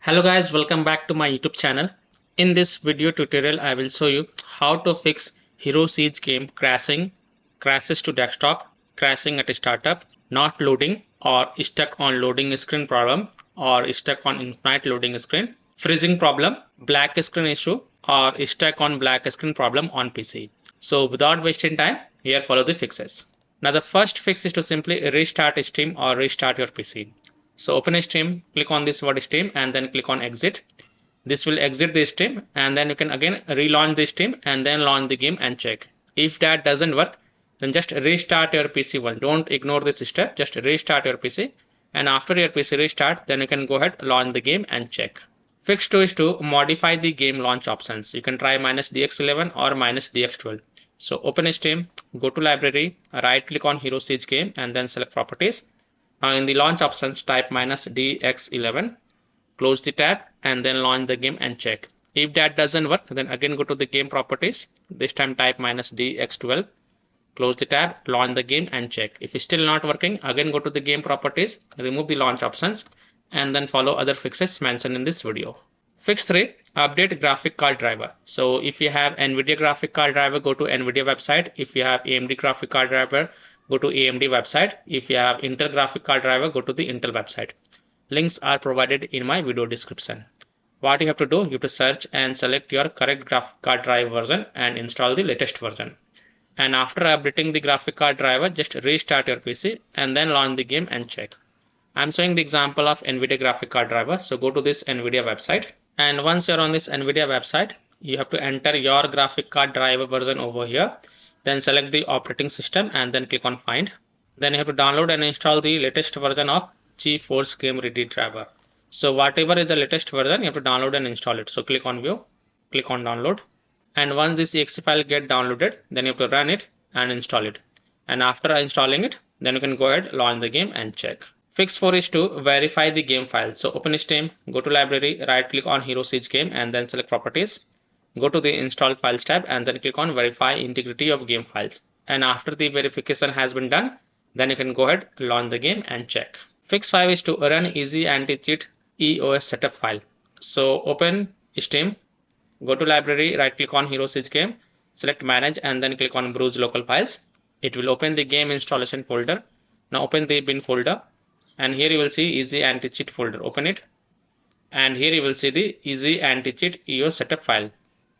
Hello guys, welcome back to my YouTube channel. In this video tutorial, I will show you how to fix Hero Siege game crashing, crashes to desktop, crashing at startup, not loading or stuck on loading screen problem or stuck on infinite loading screen, freezing problem, black screen issue or stuck on black screen problem on PC. So without wasting time, here follow the fixes. Now the first fix is to simply restart Steam or restart your PC. So open Steam, click on this word Steam and then click on exit. This will exit the Steam and then you can again relaunch the Steam and then launch the game and check. If that doesn't work, then just restart your PC once. Don't ignore this step, just restart your PC, and after your PC restart, then you can go ahead, launch the game and check. Fix 2 is to modify the game launch options. You can try -DX11 or -DX12. So open Steam, go to library, right click on Hero Siege game and then select properties. Now in the launch options, type -DX11, close the tab and then launch the game and check. If that doesn't work, then again go to the game properties. This time type -DX12, close the tab, launch the game and check. If it's still not working, again go to the game properties, remove the launch options and then follow other fixes mentioned in this video. Fix 3, update graphic card driver. So if you have NVIDIA graphic card driver, go to NVIDIA website. If you have AMD graphic card driver, go to AMD website. If you have Intel graphic card driver, go to the Intel website. Links are provided in my video description. What you have to do, you have to search and select your correct graphic card drive version and install the latest version. And after updating the graphic card driver, just restart your PC and then launch the game and check. I'm showing the example of NVIDIA graphic card driver. So go to this NVIDIA website. And once you're on this NVIDIA website, you have to enter your graphic card driver version over here. Then select the operating system and then click on find. Then you have to download and install the latest version of GeForce Game Ready driver. So whatever is the latest version, you have to download and install it. So click on view, click on download. And once this exe file get downloaded, then you have to run it and install it. And after installing it, then you can go ahead, launch the game and check. Fix 4 is to verify the game file. So open Steam, go to library, right click on Hero Siege game and then select properties. Go to the install files tab and then click on verify integrity of game files. And after the verification has been done, then you can go ahead, launch the game and check. Fix 5 is to run EasyAntiCheat EOS setup file. So open Steam, go to library, right click on Hero Siege game, select manage and then click on browse local files. It will open the game installation folder. Now open the bin folder and here you will see EasyAntiCheat folder. Open it and here you will see the EasyAntiCheat EOS setup file.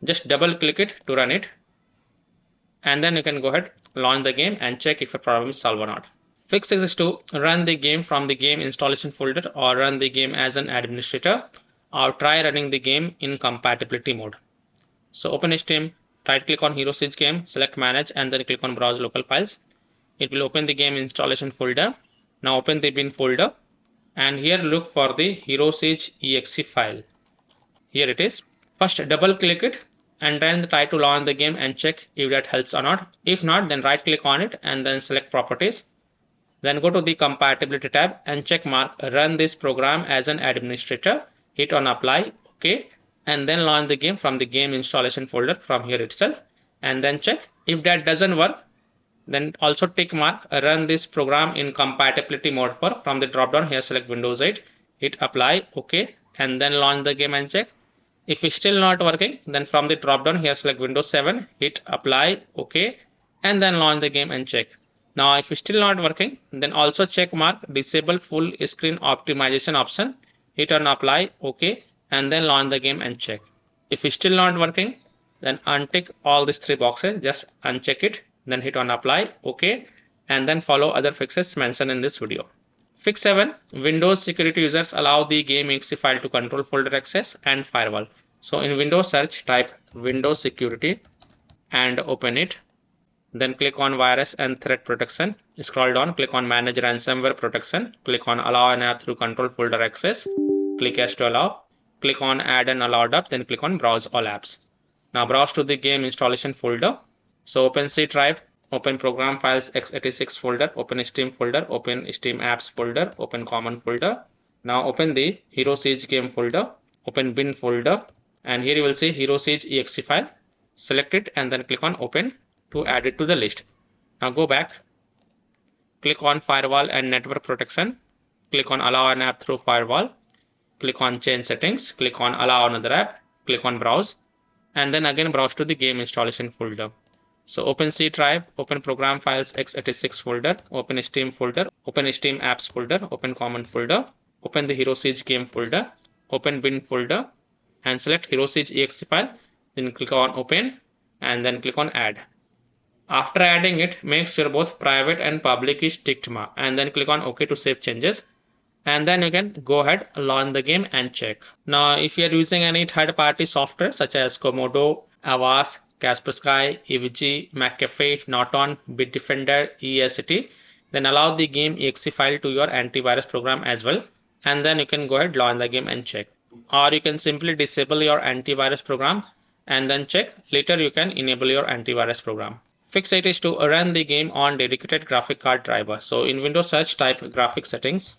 Just double click it to run it and then you can go ahead, launch the game and check if a problem is solved or not. Fix 6 is to run the game from the game installation folder or run the game as an administrator or try running the game in compatibility mode. So open Steam, right click on Hero Siege game, select manage and then click on browse local files. It will open the game installation folder. Now open the bin folder and here look for the Hero Siege exe file. Here it is. First double click it and then try to launch the game and check if that helps or not. If not, then right click on it and then select properties. Then go to the compatibility tab and check mark run this program as an administrator. Hit on apply, okay, and then launch the game from the game installation folder from here itself and then check. If that doesn't work, then also tick mark run this program in compatibility mode for from the drop down here select Windows 8, hit apply, okay, and then launch the game and check. If it's still not working, then from the drop down here select Windows 7, hit apply, okay, and then launch the game and check. Now if it's still not working, then also check mark disable full screen optimization option, hit on apply, okay, and then launch the game and check. If it's still not working, then untick all these 3 boxes, just uncheck it, then hit on apply, okay, and then follow other fixes mentioned in this video. Fix 7, Windows security users allow the game exe file to control folder access and firewall. So in Windows search, type Windows security and open it. Then click on virus and threat protection. Scroll down, click on manage ransomware protection. Click on allow an app through control folder access. Click yes to allow. Click on add an allowed app. Then click on browse all apps. Now browse to the game installation folder. So open C drive. Open program files x86 folder, open Steam folder, open Steam apps folder, open common folder. Now open the Hero Siege game folder, open bin folder, and here you will see Hero Siege exe file. Select it and then click on open to add it to the list. Now go back, click on firewall and network protection, click on allow an app through firewall, click on change settings, click on allow another app, click on browse, and then again browse to the game installation folder. So open C drive, open program files x86 folder, open Steam folder, open Steam apps folder, open common folder, open the Hero Siege game folder, open bin folder, and select Hero Siege exe file, then click on open and then click on add. After adding it, make sure both private and public is ticked mark and then click on OK to save changes. And then you can go ahead, launch the game and check. Now, if you are using any third-party software such as Komodo, Avast, Kaspersky, EVG, McAfee, Norton, Bitdefender, EACT, then allow the game exe file to your antivirus program as well. And then you can go ahead, launch the game and check. Or you can simply disable your antivirus program and then check. Later you can enable your antivirus program. Fix it is to run the game on dedicated graphic card driver. So in Windows search, type graphic settings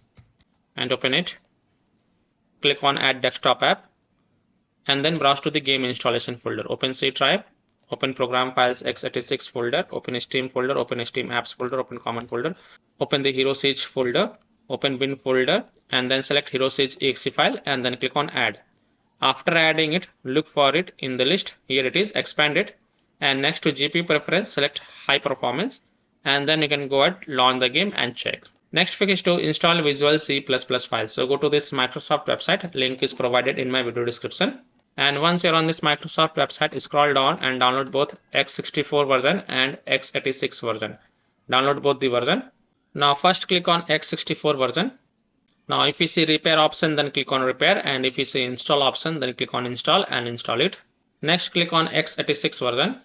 and open it. Click on add desktop app and then browse to the game installation folder. Open C drive, open program files x86 folder, open Steam folder, open Steam apps folder, open common folder, open the Hero Siege folder, open bin folder, and then select Hero Siege exe file and then click on add. After adding it, look for it in the list. Here it is, expand it, and next to GPU preference, select high performance, and then you can go ahead, launch the game and check. Next fix is to install Visual C++ files. So go to this Microsoft website, link is provided in my video description. And once you're on this Microsoft website, scroll down and download both x64 version and x86 version. Download both the version. Now first click on x64 version. Now if you see repair option, then click on repair, and if you see install option, then click on install and install it. Next click on x86 version.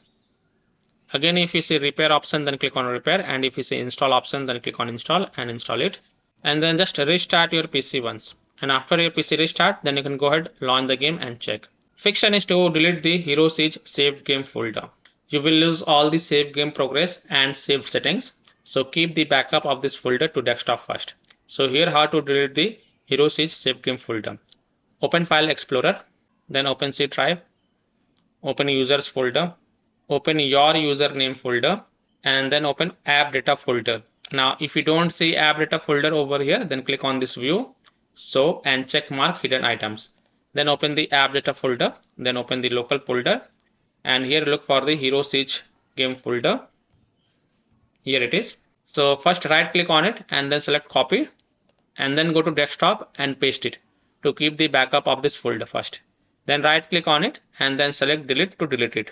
Again, if you see repair option, then click on repair, and if you see install option, then click on install and install it. And then just restart your PC once. And after your PC restart, then you can go ahead, launch the game and check. Fiction is to delete the Hero Siege saved game folder. You will lose all the saved game progress and saved settings. So keep the backup of this folder to desktop first. So here how to delete the Hero Siege saved game folder. Open File Explorer, then open C drive, open Users folder, open your username folder, and then open app data folder. Now if you don't see app data folder over here, then click on this view, show, and check mark hidden items. Then open the app data folder, then open the local folder, and here look for the Hero Siege game folder. Here it is. So first right click on it and then select copy, and then go to desktop and paste it to keep the backup of this folder first. Then right click on it and then select delete to delete it.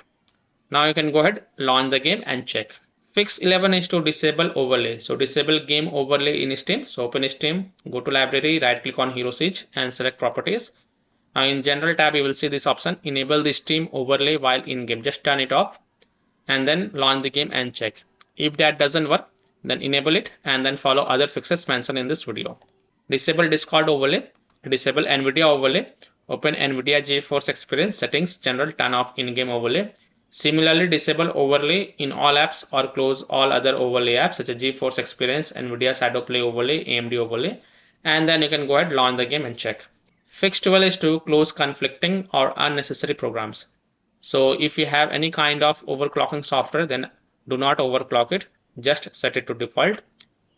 Now you can go ahead, launch the game and check. Fix 11 is to disable overlay. So disable game overlay in Steam. So open Steam, go to library, right click on Hero Siege and select properties. Now in general tab, you will see this option, enable the Steam overlay while in game. Just turn it off and then launch the game and check. If that doesn't work, then enable it and then follow other fixes mentioned in this video. Disable Discord overlay, disable NVIDIA overlay, open NVIDIA GeForce Experience settings, general, turn off in-game overlay. Similarly, disable overlay in all apps or close all other overlay apps such as GeForce Experience, NVIDIA Shadow Play overlay, AMD overlay, and then you can go ahead, launch the game and check. Fix 12 is to close conflicting or unnecessary programs. So if you have any kind of overclocking software, then do not overclock it, just set it to default.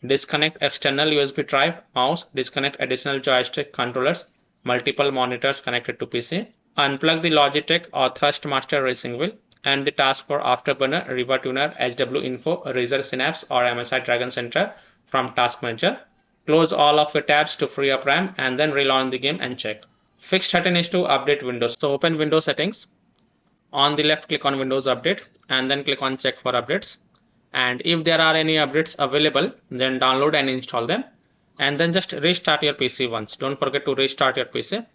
Disconnect external USB drive, mouse, disconnect additional joystick controllers, multiple monitors connected to PC. Unplug the Logitech or Thrustmaster racing wheel and the taskbar Afterburner, Riva Tuner, HW Info, Razer Synapse or MSI Dragon Center from Task Manager. Close all of your tabs to free up RAM and then relaunch the game and check. Fix 13 is to update Windows. So open Windows settings. On the left, click on Windows Update and then click on check for updates. And if there are any updates available, then download and install them. And then just restart your PC once. Don't forget to restart your PC.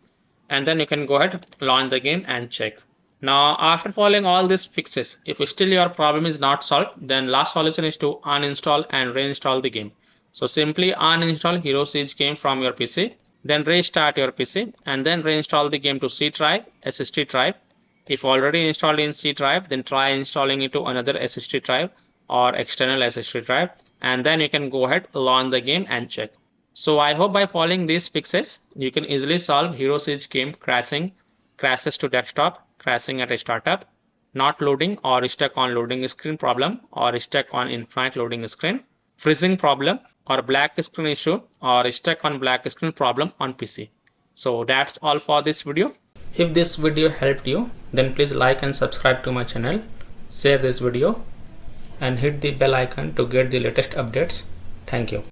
And then you can go ahead, launch the game and check. Now, after following all these fixes, if still your problem is not solved, then last solution is to uninstall and reinstall the game. So simply uninstall Hero Siege game from your PC, then restart your PC and then reinstall the game to C drive, SSD drive. If already installed in C drive, then try installing it to another SSD drive or external SSD drive, and then you can go ahead, launch the game and check. So I hope by following these fixes, you can easily solve Hero Siege game crashing, crashes to desktop, crashing at a startup, not loading or stuck on loading screen problem or stuck on infinite loading screen, freezing problem or black screen issue or stuck on black screen problem on PC. So that's all for this video. If this video helped you, then please like and subscribe to my channel, share this video and hit the bell icon to get the latest updates. Thank you.